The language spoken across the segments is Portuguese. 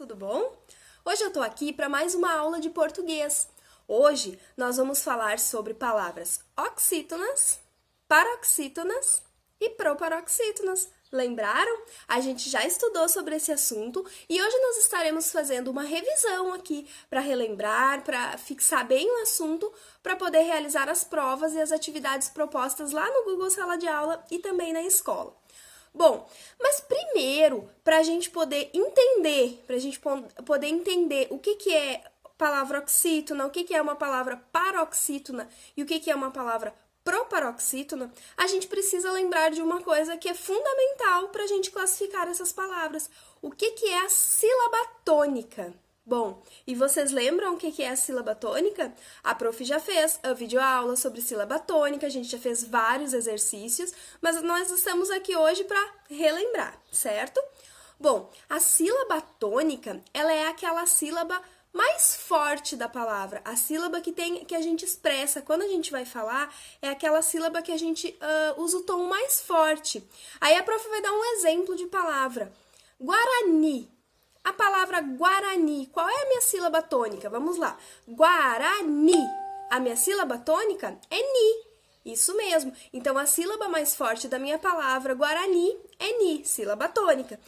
tudo bom? Hoje eu tô aqui para mais uma aula de português. Hoje nós vamos falar sobre palavras oxítonas, paroxítonas e proparoxítonas. Lembraram? A gente já estudou sobre esse assunto e hoje nós estaremos fazendo uma revisão aqui para relembrar, para fixar bem o assunto, para poder realizar as provas e as atividades propostas lá no Google Sala de Aula e também na escola. Bom, mas primeiro, para a gente poder entender, o que é palavra oxítona, o que é uma palavra paroxítona e o que é uma palavra proparoxítona, a gente precisa lembrar de uma coisa que é fundamental para a gente classificar essas palavras. O que é a sílaba tônica? Bom, e vocês lembram o que é a sílaba tônica? A prof já fez a videoaula sobre sílaba tônica, a gente já fez vários exercícios, mas nós estamos aqui hoje para relembrar, certo? Bom, a sílaba tônica, ela é aquela sílaba mais forte da palavra, a sílaba que a gente expressa quando a gente vai falar, é aquela sílaba que a gente usa o tom mais forte. Aí a prof vai dar um exemplo de palavra. Guarani. A palavra Guarani, qual é a minha sílaba tônica? Vamos lá. Guarani. A minha sílaba tônica é Ni. Isso mesmo. Então, a sílaba mais forte da minha palavra Guarani é Ni, sílaba tônica.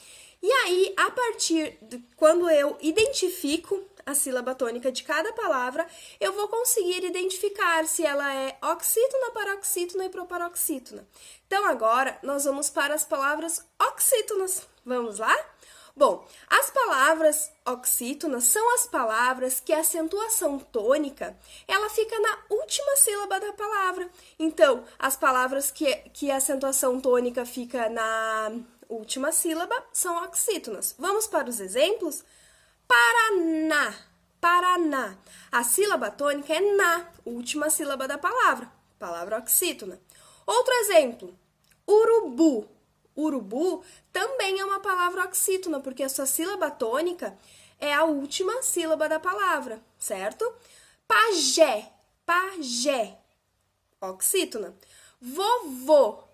E aí, a partir de quando eu identifico a sílaba tônica de cada palavra, eu vou conseguir identificar se ela é oxítona, paroxítona e proparoxítona. Então, agora, nós vamos para as palavras oxítonas. Vamos lá? Bom, as palavras oxítonas são as palavras que a acentuação tônica, ela fica na última sílaba da palavra. Então, as palavras que a acentuação tônica fica na última sílaba são oxítonas. Vamos para os exemplos? Paraná, Paraná. A sílaba tônica é na última sílaba da palavra, palavra oxítona. Outro exemplo, urubu. Urubu também é uma palavra oxítona, porque a sua sílaba tônica é a última sílaba da palavra, certo? Pajé, pajé, oxítona. Vovô,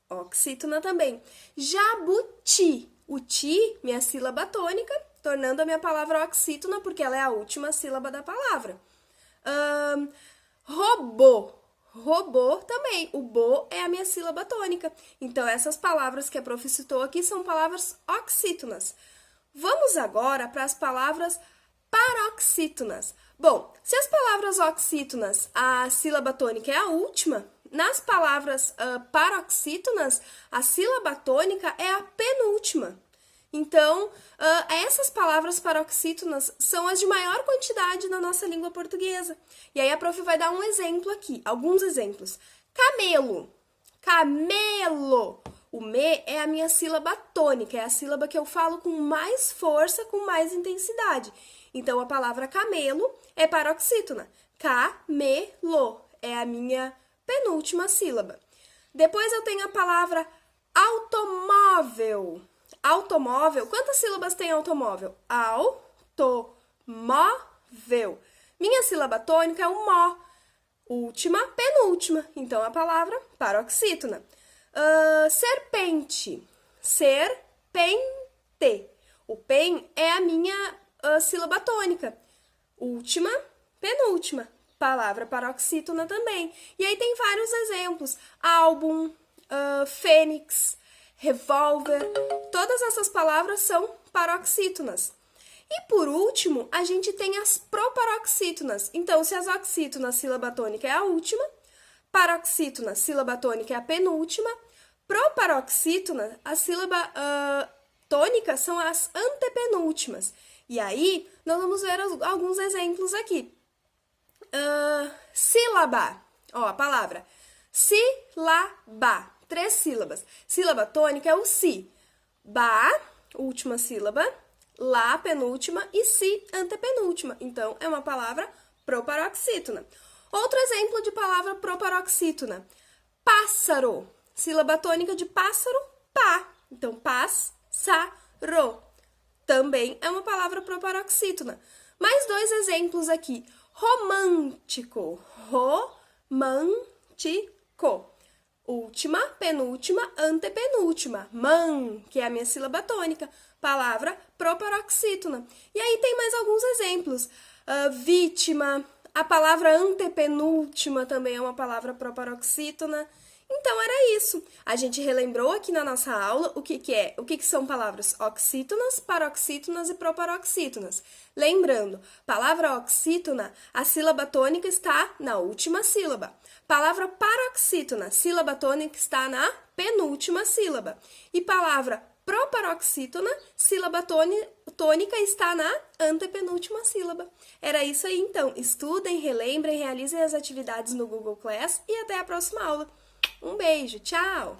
oxítona também. Jabuti, o ti, minha sílaba tônica, tornando a minha palavra oxítona, porque ela é a última sílaba da palavra. Robô. Robô também, o bo é a minha sílaba tônica. Então, essas palavras que a prof citou aqui são palavras oxítonas. Vamos agora para as palavras paroxítonas. Bom, se as palavras oxítonas, a sílaba tônica é a última, nas palavras paroxítonas, a sílaba tônica é a penúltima. Então, essas palavras paroxítonas são as de maior quantidade na nossa língua portuguesa. E aí a prof vai dar um exemplo aqui, alguns exemplos. Camelo, camelo. O me é a minha sílaba tônica, é a sílaba que eu falo com mais força, com mais intensidade. Então, a palavra camelo é paroxítona. Camelo é a minha penúltima sílaba. Depois eu tenho a palavra automóvel. Automóvel, quantas sílabas tem automóvel? Automóvel. Minha sílaba tônica é o mó, última, penúltima. Então, a palavra paroxítona. Serpente, serpente. O pen é a minha sílaba tônica, última, penúltima. Palavra paroxítona também. E aí tem vários exemplos. Álbum, fênix, revólver, todas essas palavras são paroxítonas. E por último, a gente tem as proparoxítonas. Então, se as oxítonas, sílaba tônica é a última, paroxítona, sílaba tônica é a penúltima, proparoxítona, a sílaba tônica são as antepenúltimas. E aí, nós vamos ver alguns exemplos aqui. Sílaba, ó, a palavra sílaba. 3 sílabas. Sílaba tônica é o si. Ba, última sílaba. Lá, penúltima. E si, antepenúltima. Então, é uma palavra proparoxítona. Outro exemplo de palavra proparoxítona. Pássaro. Sílaba tônica de pássaro, pá. Então, pássaro. Também é uma palavra proparoxítona. Mais 2 exemplos aqui. Romântico. Romântico. última, penúltima, antepenúltima. Man, que é a minha sílaba tônica. Palavra proparoxítona. E aí tem mais alguns exemplos. Vítima, a palavra antepenúltima também é uma palavra proparoxítona. Então, era isso. A gente relembrou aqui na nossa aula o que são palavras oxítonas, paroxítonas e proparoxítonas. Lembrando, palavra oxítona, a sílaba tônica está na última sílaba. Palavra paroxítona, sílaba tônica está na penúltima sílaba. E palavra proparoxítona, sílaba tônica está na antepenúltima sílaba. Era isso aí, então. Estudem, relembrem, realizem as atividades no Google Class e até a próxima aula. Um beijo, tchau!